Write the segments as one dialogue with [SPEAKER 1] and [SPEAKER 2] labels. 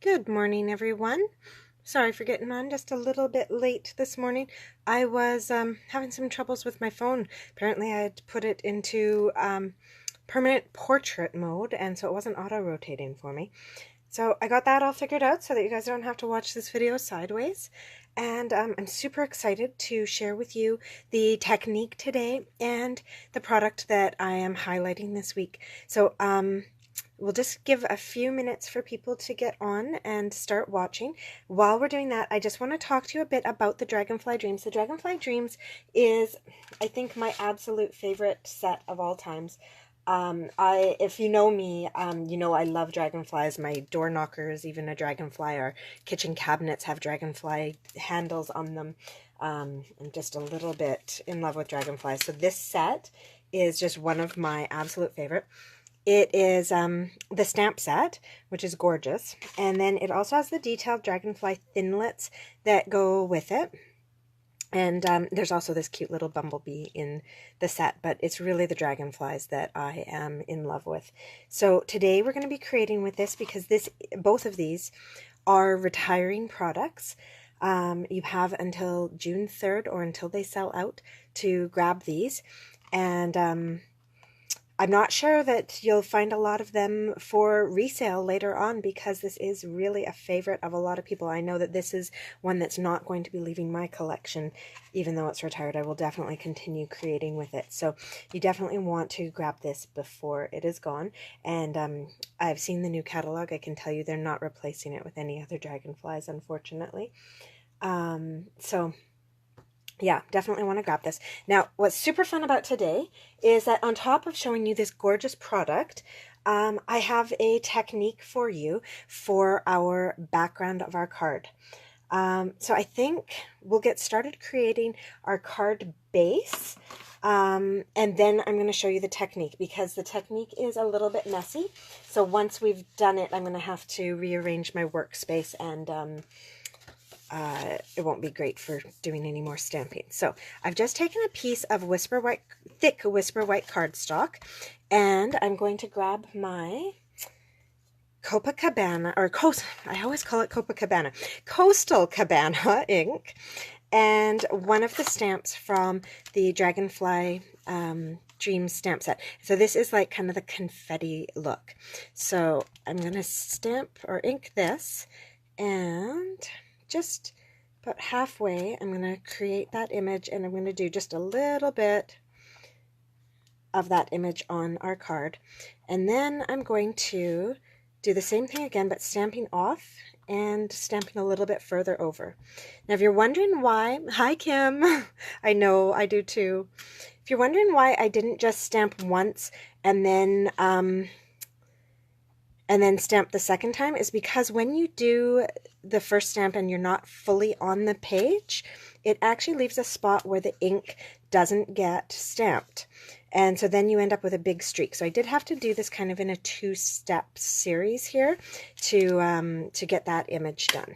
[SPEAKER 1] Good morning, everyone. Sorry for getting on just a little bit late this morning. I was having some troubles with my phone. Apparently, I had put it into permanent portrait mode, and so it wasn't auto-rotating for me. So I got that all figured out so that you guys don't have to watch this video sideways. And I'm super excited to share with you the technique today and the product that I am highlighting this week. So we'll just give a few minutes for people to get on and start watching. While we're doing that, I just want to talk to you a bit about the Dragonfly Dreams. The Dragonfly Dreams is, I think, my absolute favorite set of all times. If you know me, you know I love dragonflies. My door knockers, even a dragonfly, or kitchen cabinets have dragonfly handles on them. I'm just a little bit in love with dragonflies. So this set is just one of my absolute favorite. It is the stamp set, which is gorgeous. And then it also has the detailed dragonfly thinlits that go with it. And there's also this cute little bumblebee in the set, but it's really the dragonflies that I am in love with. So today we're going to be creating with this because both of these are retiring products. You have until June 3rd or until they sell out to grab these. And I'm not sure that you'll find a lot of them for resale later on because this is really a favorite of a lot of people. I know that this is one that's not going to be leaving my collection, even though it's retired. I will definitely continue creating with it. So you definitely want to grab this before it is gone. And I've seen the new catalog. I can tell you they're not replacing it with any other dragonflies, unfortunately. Yeah, definitely want to grab this. Now, what's super fun about today is that on top of showing you this gorgeous product, I have a technique for you for our background of our card. So I think we'll get started creating our card base, and then I'm going to show you the technique because the technique is a little bit messy. So once we've done it, I'm going to have to rearrange my workspace and it won't be great for doing any more stamping. So I've just taken a piece of thick Whisper White cardstock, and I'm going to grab my Copacabana, I always call it Copacabana, Coastal Cabana ink, and one of the stamps from the Dragonfly Dreams stamp set. So this is like kind of the confetti look. So I'm going to stamp or ink this, and just about halfway, I'm going to create that image, and I'm going to do just a little bit of that image on our card. And then I'm going to do the same thing again, but stamping off and stamping a little bit further over. Now, if you're wondering why, hi Kim, I know, I do too. If you're wondering why I didn't just stamp once and then stamp the second time, is because when you do the first stamp and you're not fully on the page, it actually leaves a spot where the ink doesn't get stamped. And so then you end up with a big streak. So I did have to do this kind of in a two-step series here to get that image done.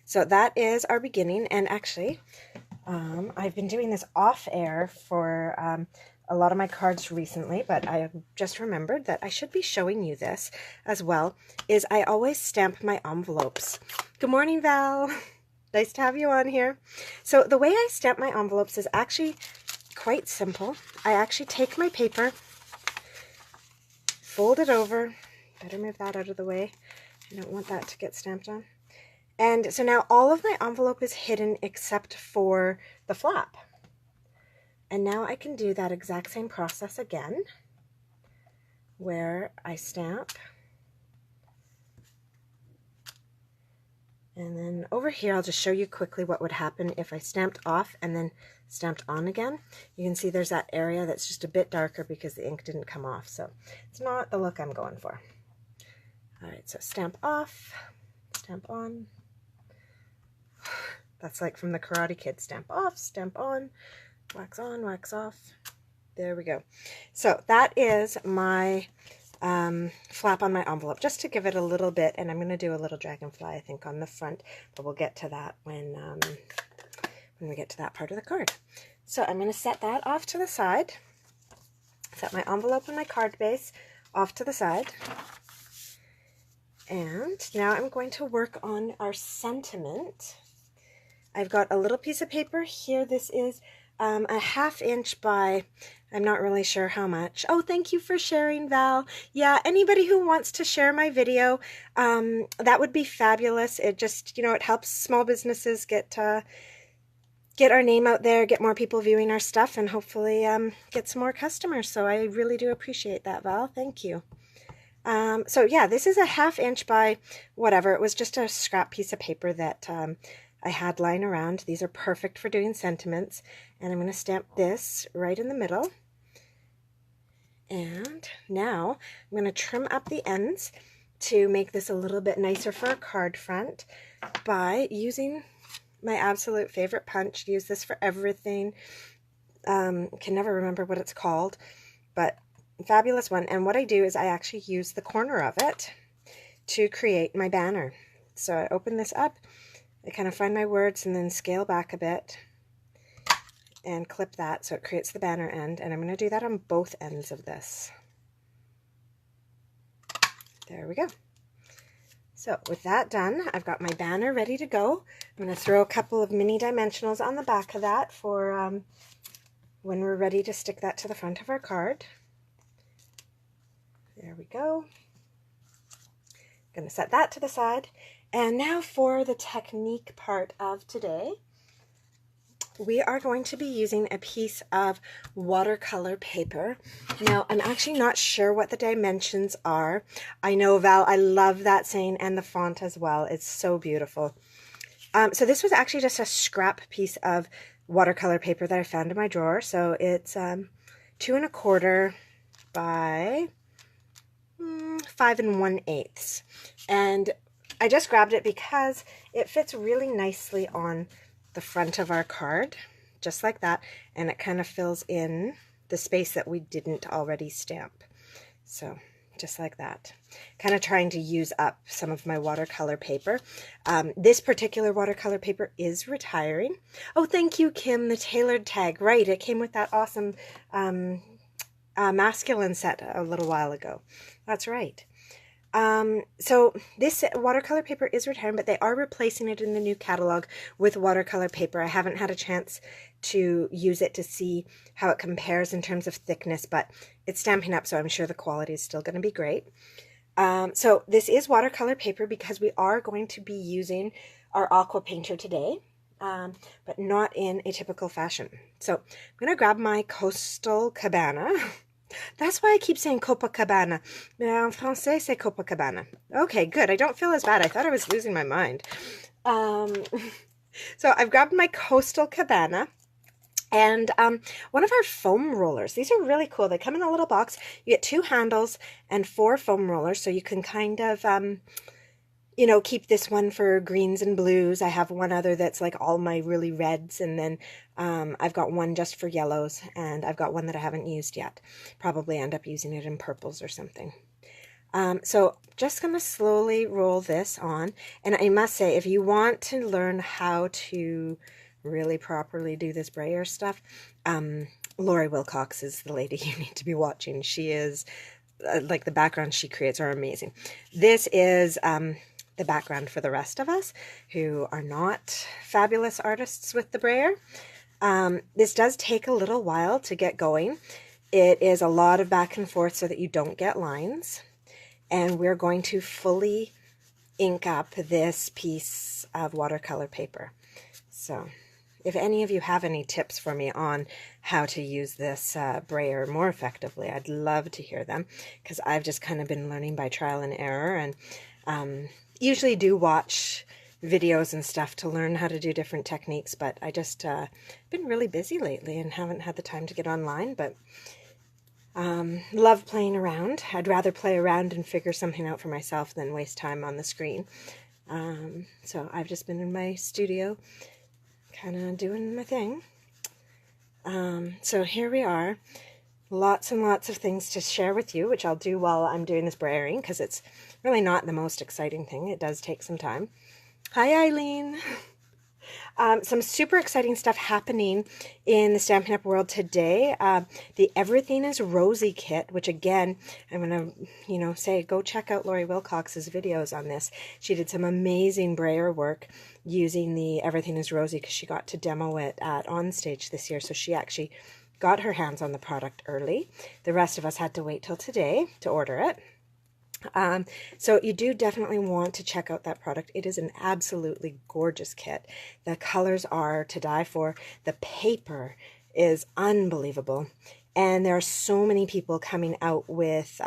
[SPEAKER 1] So that is our beginning. And actually, I've been doing this off-air for a lot of my cards recently, but I just remembered that I should be showing you this as well, is I always stamp my envelopes. Good morning, Val. Nice to have you on here. So the way I stamp my envelopes is actually quite simple. I actually take my paper, fold it over, better move that out of the way. I don't want that to get stamped on. And so now all of my envelope is hidden except for the flap. And now I can do that exact same process again, where I stamp. And then over here, I'll just show you quickly what would happen if I stamped off and then stamped on again. You can see there's that area that's just a bit darker because the ink didn't come off. So it's not the look I'm going for. All right, so stamp off, stamp on. That's like from the Karate Kid, stamp off, stamp on. Wax on, wax off. There we go. So that is my flap on my envelope, just to give it a little bit, and I'm going to do a little dragonfly, I think, on the front, but we'll get to that when we get to that part of the card. So I'm going to set that off to the side, set my envelope and my card base off to the side, and now I'm going to work on our sentiment. I've got a little piece of paper here. This is a 1/2 inch by, I'm not really sure how much. Oh, thank you for sharing, Val. Yeah, anybody who wants to share my video, that would be fabulous. It just, it helps small businesses get our name out there, get more people viewing our stuff, and hopefully get some more customers. So I really do appreciate that, Val. Thank you. So yeah, this is a 1/2 inch by whatever. It was just a scrap piece of paper that I had lying around. These are perfect for doing sentiments. And I'm going to stamp this right in the middle. And now I'm going to trim up the ends to make this a little bit nicer for a card front by using my absolute favorite punch. Use this for everything. Can never remember what it's called, but fabulous one. And what I do is I actually use the corner of it to create my banner. So I open this up, I kind of find my words and then scale back a bit and clip that so it creates the banner end. And I'm going to do that on both ends of this. There we go. So with that done, I've got my banner ready to go. I'm going to throw a couple of mini dimensionals on the back of that for when we're ready to stick that to the front of our card. There we go. Going to set that to the side. And now for the technique part of today. We are going to be using a piece of watercolor paper. Now, I'm actually not sure what the dimensions are. I know, Val, I love that saying, and the font as well. It's so beautiful. So this was actually just a scrap piece of watercolor paper that I found in my drawer. So it's 2 1/4 by 5 1/8. And I just grabbed it because it fits really nicely on the front of our card, just like that, and it kind of fills in the space that we didn't already stamp. So just like that, kind of trying to use up some of my watercolor paper. This particular watercolor paper is retiring. Oh, thank you, Kim, the tailored tag. Right, it came with that awesome masculine set a little while ago. That's right. So this watercolor paper is retiring, but they are replacing it in the new catalog with watercolor paper. I haven't had a chance to use it to see how it compares in terms of thickness, but it's stamping up, so I'm sure the quality is still going to be great. So this is watercolor paper because we are going to be using our aqua painter today, but not in a typical fashion. So I'm going to grab my Coastal Cabana. That's why I keep saying Copacabana. En français, c'est Copacabana. Okay, good. I don't feel as bad. I thought I was losing my mind. So I've grabbed my Coastal Cabana and one of our foam rollers. These are really cool. They come in a little box. You get 2 handles and 4 foam rollers, so you can kind of keep this one for greens and blues. I have one other that's like all my really reds, and then I've got one just for yellows, and I've got one that I haven't used yet. Probably end up using it in purples or something. So just going to slowly roll this on, and I must say, if you want to learn how to really properly do this brayer stuff, Lori Wilcox is the lady you need to be watching. She is, like, the backgrounds she creates are amazing. This is the background for the rest of us who are not fabulous artists with the brayer. This does take a little while to get going. It is a lot of back and forth so that you don't get lines. And we're going to fully ink up this piece of watercolor paper. So if any of you have any tips for me on how to use this brayer more effectively, I'd love to hear them, because I've just kind of been learning by trial and error, and usually do watch videos and stuff to learn how to do different techniques, but I just been really busy lately and haven't had the time to get online, but love playing around. I'd rather play around and figure something out for myself than waste time on the screen. So I've just been in my studio kind of doing my thing. So here we are. Lots and lots of things to share with you, which I'll do while I'm doing this brayering, because it's really not the most exciting thing. It does take some time. Hi, Eileen. Some super exciting stuff happening in the Stampin' Up! World today. The Everything is Rosy kit, which again, I'm going to, say, go check out Lori Wilcox's videos on this. She did some amazing brayer work using the Everything is Rosy because she got to demo it at Onstage this year. So she actually got her hands on the product early. The rest of us had to wait till today to order it. So you do definitely want to check out that product. It is an absolutely gorgeous kit. The colors are to die for. The paper is unbelievable. And there are so many people coming out with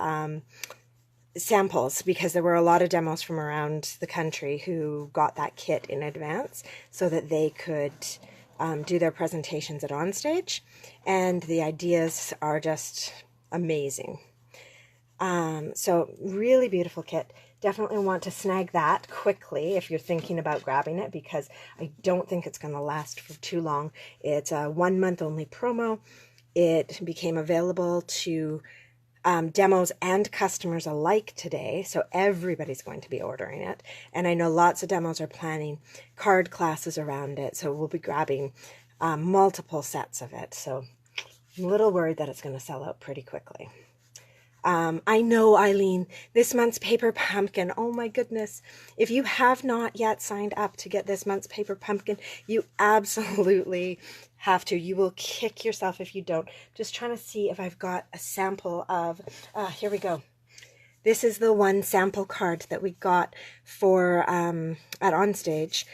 [SPEAKER 1] samples because there were a lot of demos from around the country who got that kit in advance so that they could do their presentations at Onstage. And the ideas are just amazing. So really beautiful kit. Definitely want to snag that quickly if you're thinking about grabbing it because I don't think it's going to last for too long. It's a 1 month only promo. It became available to demos and customers alike today, so everybody's going to be ordering it. And I know lots of demos are planning card classes around it, so we'll be grabbing multiple sets of it. So I'm a little worried that it's going to sell out pretty quickly. I know, Eileen, this month's Paper Pumpkin, oh my goodness, if you have not yet signed up to get this month's Paper Pumpkin, you absolutely have to. You will kick yourself if you don't. Just trying to see if I've got a sample of, here we go. This is the one sample card that we got for at Onstage.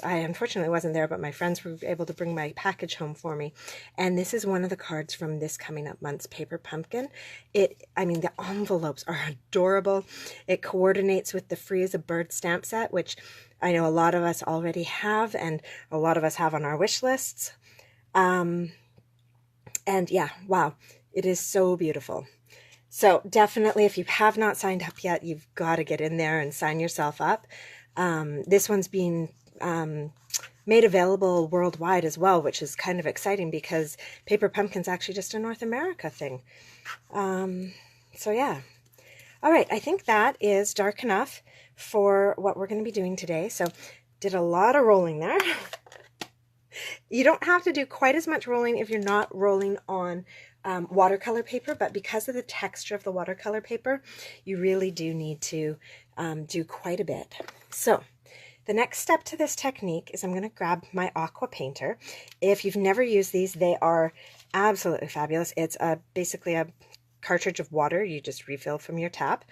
[SPEAKER 1] I unfortunately wasn't there, but my friends were able to bring my package home for me. And this is one of the cards from this coming up month's Paper Pumpkin. I mean, the envelopes are adorable. It coordinates with the Free as a Bird stamp set, which I know a lot of us already have, and a lot of us have on our wish lists. And yeah, wow, it is so beautiful. So definitely, if you have not signed up yet, you've got to get in there and sign yourself up. This one's being made available worldwide as well, which is kind of exciting because Paper Pumpkin's actually just a North America thing. So yeah. All right, I think that is dark enough for what we're going to be doing today. So did a lot of rolling there. You don't have to do quite as much rolling if you're not rolling on watercolor paper, but because of the texture of the watercolor paper, you really do need to do quite a bit. So the next step to this technique is I'm going to grab my aqua painter. If you've never used these, they are absolutely fabulous. It's basically a cartridge of water you just refill from your tap,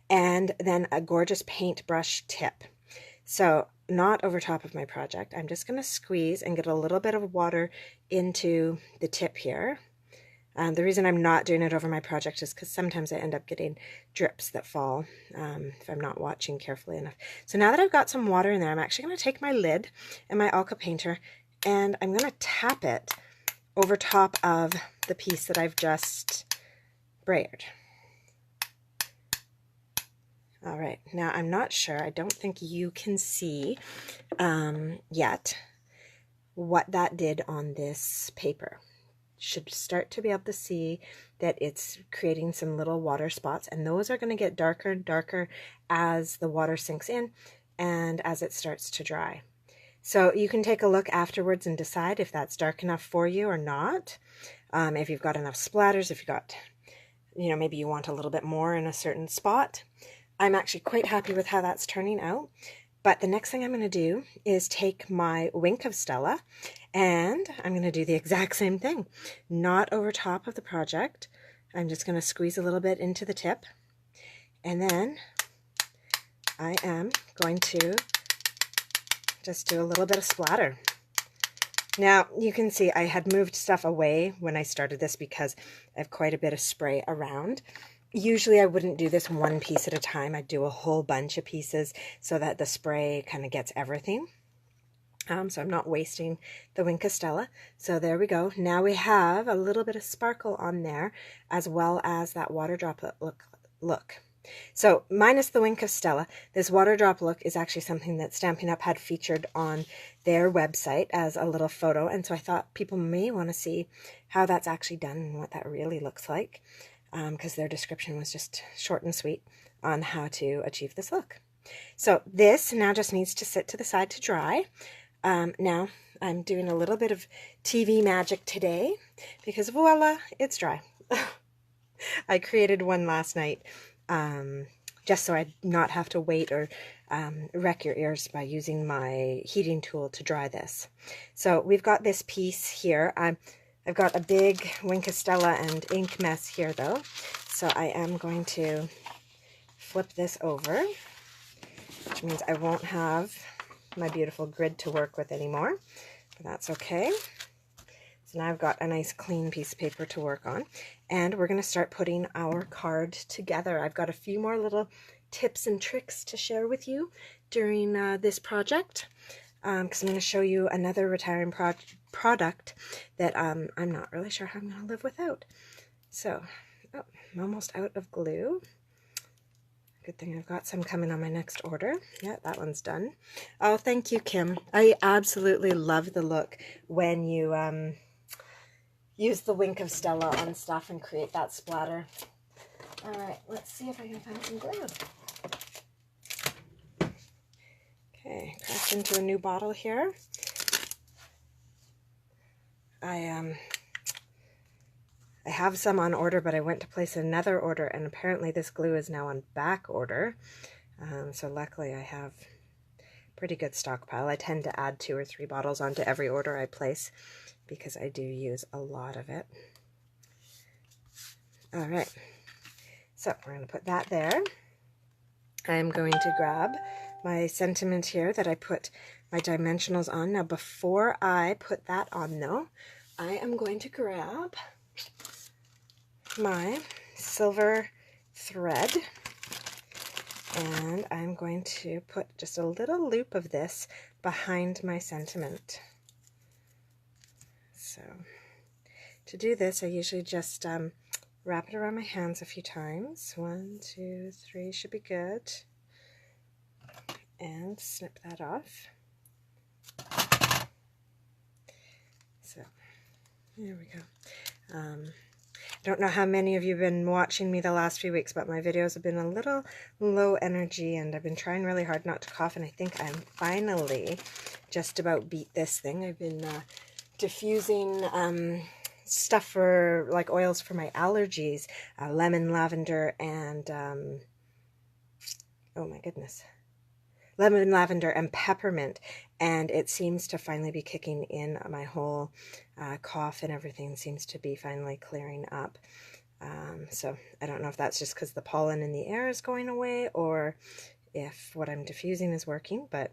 [SPEAKER 1] and then a gorgeous paintbrush tip. So not over top of my project. I'm just going to squeeze and get a little bit of water into the tip here. The reason I'm not doing it over my project is because sometimes I end up getting drips that fall if I'm not watching carefully enough. So now that I've got some water in there, I'm actually going to take my lid and my aqua painter and I'm going to tap it over top of the piece that I've just brayered. All right, now I'm not sure, I don't think you can see yet what that did on this paper. Should start to be able to see that it's creating some little water spots, and those are going to get darker and darker as the water sinks in and as it starts to dry. So you can take a look afterwards and decide if that's dark enough for you or not. If you've got enough splatters, if you've got, maybe you want a little bit more in a certain spot. I'm actually quite happy with how that's turning out. But the next thing I'm going to do is take my Wink of Stella and I'm going to do the exact same thing. Not over top of the project. I'm just going to squeeze a little bit into the tip. And then I am going to just do a little bit of splatter. Now you can see I had moved stuff away when I started this because I have quite a bit of spray around. Usually I wouldn't do this one piece at a time. I'd do a whole bunch of pieces so that the spray kind of gets everything. So I'm not wasting the Wink of Stella. So there we go. Now we have a little bit of sparkle on there as well as that water droplet look. So minus the Wink of Stella, this water drop look is actually something that Stampin' Up! Had featured on their website as a little photo. And so I thought people may want to see how that's actually done and what that really looks like. Because their description was just short and sweet on how to achieve this look. So this now just needs to sit to the side to dry. Now, I'm doing a little bit of TV magic today because voila, it's dry. I created one last night just so I'd not have to wait or wreck your ears by using my heating tool to dry this. So we've got this piece here. I've got a big Wink of Stella and ink mess here though. So I am going to flip this over, which means I won't have my beautiful grid to work with anymore, but that's okay. So now I've got a nice clean piece of paper to work on, and we're going to start putting our card together. I've got a few more little tips and tricks to share with you during this project, because I'm going to show you another retiring product that I'm not really sure how I'm going to live without. So, I'm almost out of glue. Good thing I've got some coming on my next order. Yeah, that one's done. Oh, thank you, Kim. I absolutely love the look when you use the Wink of Stella on stuff and create that splatter. All right, let's see if I can find some glue. Okay, cracked into a new bottle here. I have some on order, but I went to place another order, and apparently this glue is now on back order. So luckily I have pretty good stockpile. I tend to add 2 or 3 bottles onto every order I place because I do use a lot of it. All right, so we're going to put that there. I'm going to grab my sentiment here that I put my dimensionals on. Now before I put that on though, I am going to grab my silver thread, and I'm going to put just a little loop of this behind my sentiment. So to do this, I usually just wrap it around my hands a few times. 1, 2, 3 should be good. And snip that off. So there we go. I don't know how many of you have been watching me the last few weeks, but my videos have been a little low energy, and I've been trying really hard not to cough, and I think I'm finally just about beat this thing. I've been diffusing stuff for, like, oils for my allergies, lemon, lavender, and, oh my goodness, lemon, lavender, and peppermint, and it seems to finally be kicking in. My whole cough and everything seems to be finally clearing up. So I don't know if that's just because the pollen in the air is going away or if what I'm diffusing is working, but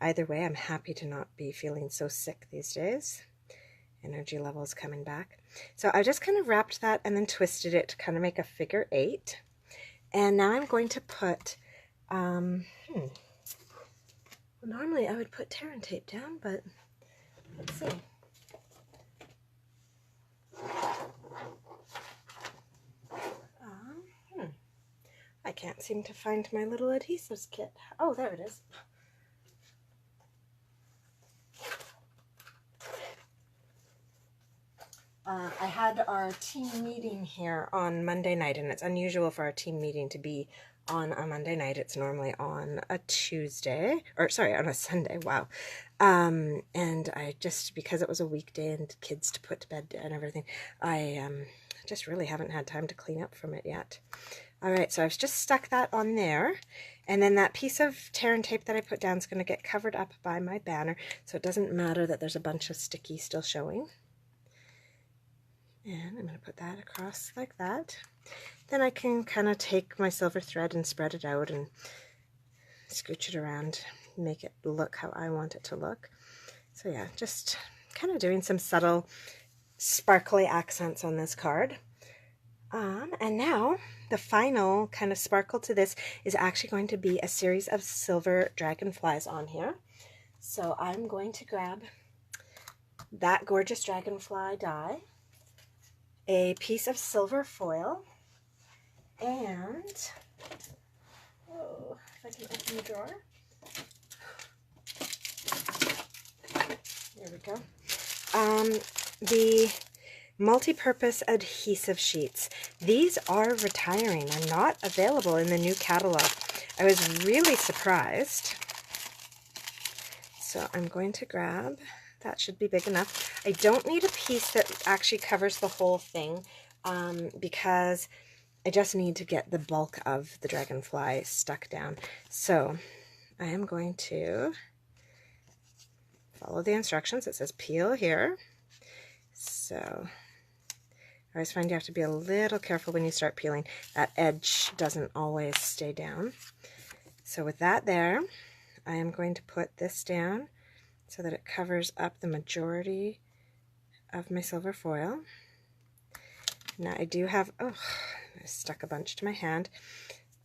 [SPEAKER 1] either way, I'm happy to not be feeling so sick these days. Energy levels coming back. So I just kind of wrapped that and then twisted it to kind of make a figure 8. And now I'm going to put, well, normally I would put tear and tape down, but let's see. I can't seem to find my little adhesives kit. Oh, there it is. I had our team meeting here on Monday night, and it's unusual for our team meeting to be on a Monday night. It's normally on a Tuesday, or sorry, on a Sunday. Wow. And I just, because it was a weekday and kids to put to bed and everything, I just really haven't had time to clean up from it yet. All right, so I've just stuck that on there, and then that piece of tear and tape that I put down is going to get covered up by my banner, so it doesn't matter that there's a bunch of sticky still showing. And I'm going to put that across like that. Then I can kind of take my silver thread and spread it out and scooch it around, make it look how I want it to look. So yeah, just kind of doing some subtle sparkly accents on this card. And now the final kind of sparkle to this is actually going to be a series of silver dragonflies on here. So I'm going to grab that gorgeous dragonfly die, a piece of silver foil, and, oh, if I can open the drawer. There we go. The multi-purpose adhesive sheets. These are retiring and not available in the new catalog. I was really surprised. So I'm going to grab, that should be big enough. I don't need a piece that actually covers the whole thing because I just need to get the bulk of the dragonfly stuck down. So I am going to follow the instructions. It says peel here. So I always find you have to be a little careful when you start peeling. That edge doesn't always stay down. So with that there, I am going to put this down so that it covers up the majority of my silver foil. Now I do have, oh, I stuck a bunch to my hand.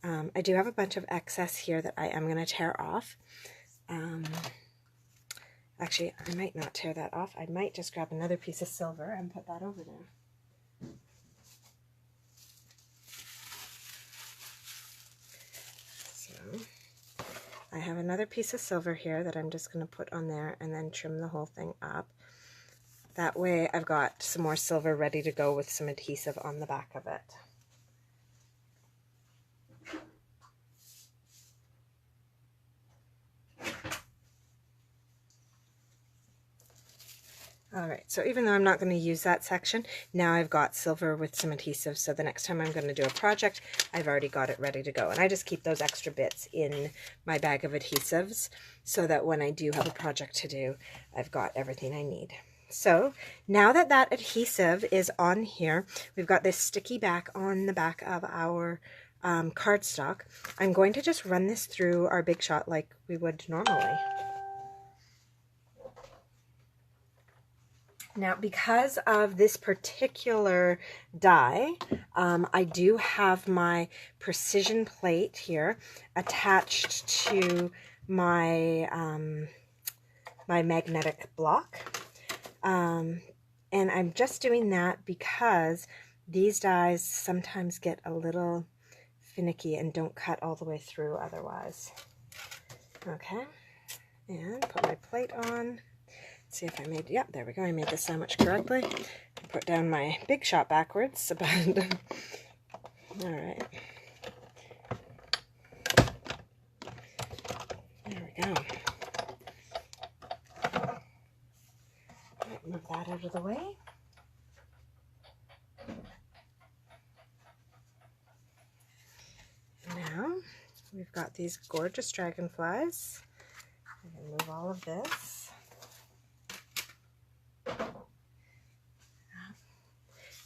[SPEAKER 1] I do have a bunch of excess here that I am going to tear off. Actually, I might not tear that off. I might just grab another piece of silver and put that over there. So I have another piece of silver here that I'm just going to put on there and then trim the whole thing up. That way I've got some more silver ready to go with some adhesive on the back of it. Alright, so even though I'm not going to use that section, now I've got silver with some adhesive, so the next time I'm going to do a project, I've already got it ready to go. And I just keep those extra bits in my bag of adhesives so that when I do have a project to do, I've got everything I need. So now that that adhesive is on here, we've got this sticky back on the back of our cardstock. I'm going to just run this through our Big Shot like we would normally. Now, because of this particular die, I do have my precision plate here attached to my my magnetic block. And I'm just doing that because these dies sometimes get a little finicky and don't cut all the way through otherwise. Okay, and put my plate on. See if I made, yeah, there we go, I made the sandwich correctly. I put down my Big Shot backwards, but alright. There we go. Right, move that out of the way. Now, we've got these gorgeous dragonflies. I'm going to move all of this.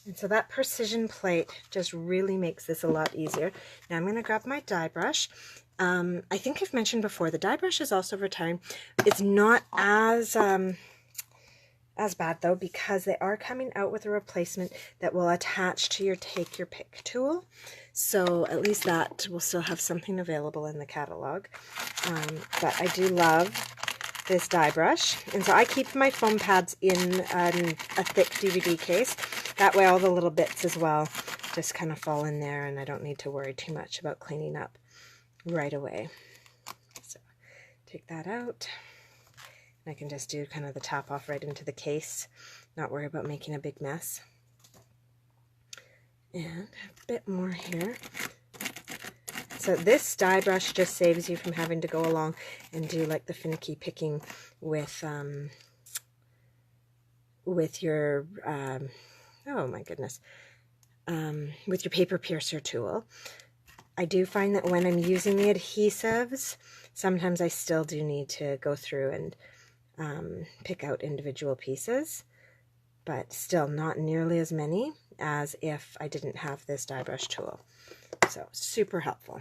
[SPEAKER 1] And so that precision plate just really makes this a lot easier. Now I'm going to grab my die brush. I think I've mentioned before, the die brush is also retiring. It's not as bad though, because they are coming out with a replacement that will attach to your Take Your Pick tool. So at least that will still have something available in the catalog. But I do love this die brush. And so I keep my foam pads in a thick DVD case. That way all the little bits as well just kind of fall in there and I don't need to worry too much about cleaning up right away. So take that out. And I can just do kind of the top off right into the case, not worry about making a big mess. And a bit more here. So this die brush just saves you from having to go along and do like the finicky picking with your oh my goodness, with your paper piercer tool. I do find that when I'm using the adhesives, sometimes I still do need to go through and pick out individual pieces, but still not nearly as many as if I didn't have this die brush tool. So super helpful.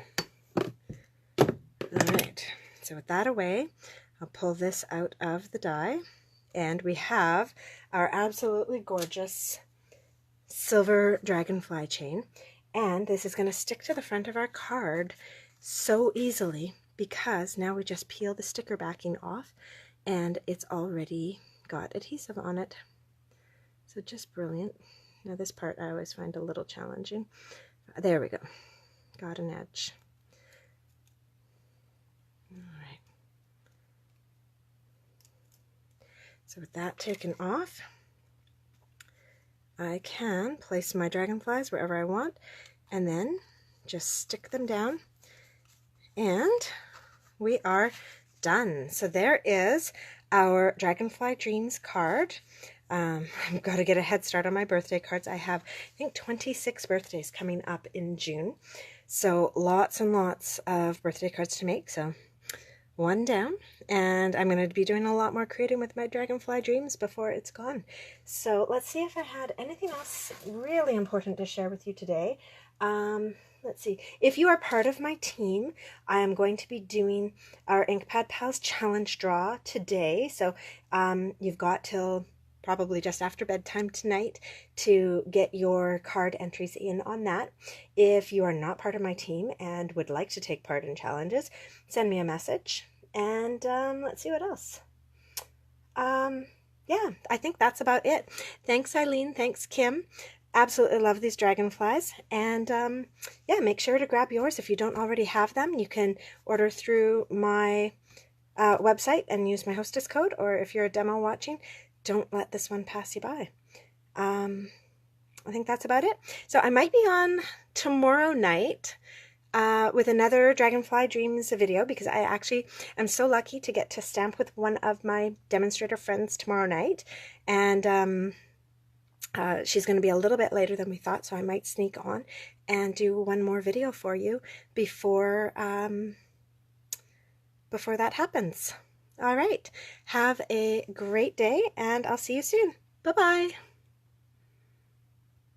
[SPEAKER 1] All right, so with that away, I'll pull this out of the die, and we have our absolutely gorgeous silver dragonfly chain, and this is going to stick to the front of our card so easily because now we just peel the sticker backing off and it's already got adhesive on it. So just brilliant. Now this part I always find a little challenging. There we go. Got an edge. All right. So with that taken off, I can place my dragonflies wherever I want and then just stick them down and we are done. So there is our Dragonfly Dreams card. I've got to get a head start on my birthday cards. I have, I think, 26 birthdays coming up in June. So lots and lots of birthday cards to make. So one down, and I'm going to be doing a lot more creating with my Dragonfly Dreams before it's gone. So let's see if I had anything else really important to share with you today. Let's see. If you are part of my team, I am going to be doing our InkPad Pals challenge draw today. So you've got till probably just after bedtime tonight to get your card entries in on that. If you are not part of my team and would like to take part in challenges, send me a message, and let's see what else. Yeah, I think that's about it. Thanks, Eileen. Thanks, Kim. Absolutely love these dragonflies, and yeah, make sure to grab yours if you don't already have them. You can order through my website and use my hostess code, or if you're a demo watching, don't let this one pass you by. I think that's about it. So I might be on tomorrow night with another Dragonfly Dreams video, because I actually am so lucky to get to stamp with one of my demonstrator friends tomorrow night, and she's going to be a little bit later than we thought, so I might sneak on and do one more video for you before before that happens. All right, have a great day, and I'll see you soon. Bye-bye.